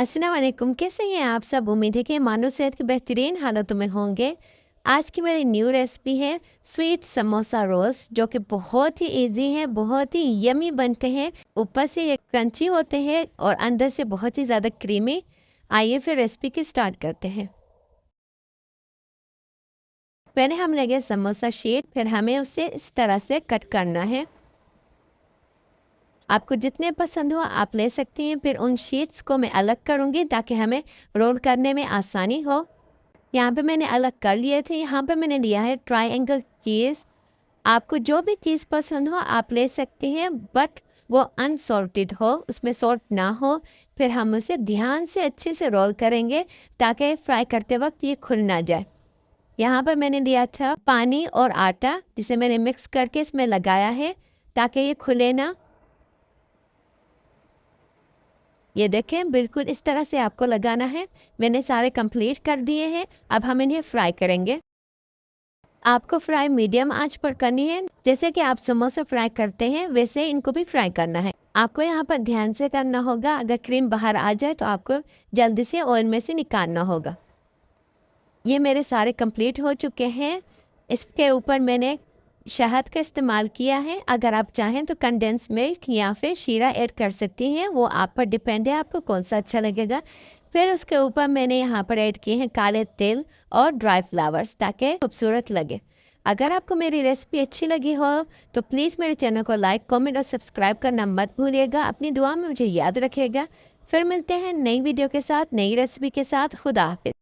अस्सलाम वालेकुम, कैसे हैं आप सब? उम्मीद है कि मानो सेहत की बेहतरीन हालतों में होंगे। आज की मेरी न्यू रेसिपी है स्वीट समोसा रोस्ट, जो कि बहुत ही इजी है, बहुत ही यमी बनते हैं। ऊपर से ये क्रंची होते हैं और अंदर से बहुत ही ज़्यादा क्रीमी। आइए फिर रेसिपी की स्टार्ट करते हैं। पहले हम लेंगे समोसा शीट, फिर हमें उसे इस तरह से कट करना है। आपको जितने पसंद हो आप ले सकती हैं। फिर उन शीट्स को मैं अलग करूँगी ताकि हमें रोल करने में आसानी हो। यहाँ पे मैंने अलग कर लिए थे। यहाँ पे मैंने लिया है ट्रायंगल चीज़। आपको जो भी चीज़ पसंद हो आप ले सकते हैं, बट वो अनसॉल्टेड हो, उसमें सॉल्ट ना हो। फिर हम उसे ध्यान से अच्छे से रोल करेंगे ताकि फ्राई करते वक्त ये खुल ना जाए। यहाँ पर मैंने लिया था पानी और आटा, जिसे मैंने मिक्स करके इसमें लगाया है ताकि ये खुले ना। ये देखें, बिल्कुल इस तरह से आपको लगाना है। मैंने सारे कंप्लीट कर दिए हैं। अब हम इन्हें फ्राई करेंगे। आपको फ्राई मीडियम आंच पर करनी है। जैसे कि आप समोसा फ्राई करते हैं वैसे इनको भी फ्राई करना है। आपको यहाँ पर ध्यान से करना होगा, अगर क्रीम बाहर आ जाए तो आपको जल्दी से ऑयल में से निकालना होगा। ये मेरे सारे कंप्लीट हो चुके हैं। इसके ऊपर मैंने शहद का इस्तेमाल किया है। अगर आप चाहें तो कंडेंस मिल्क या फिर शीरा ऐड कर सकती हैं, वो आप पर डिपेंड है, आपको कौन सा अच्छा लगेगा। फिर उसके ऊपर मैंने यहाँ पर ऐड किए हैं काले तिल और ड्राई फ्लावर्स ताकि खूबसूरत लगे। अगर आपको मेरी रेसिपी अच्छी लगी हो तो प्लीज़ मेरे चैनल को लाइक, कमेंट और सब्सक्राइब करना मत भूलिएगा। अपनी दुआ में मुझे याद रखिएगा। फिर मिलते हैं नई वीडियो के साथ, नई रेसिपी के साथ। खुदा हाफिज़।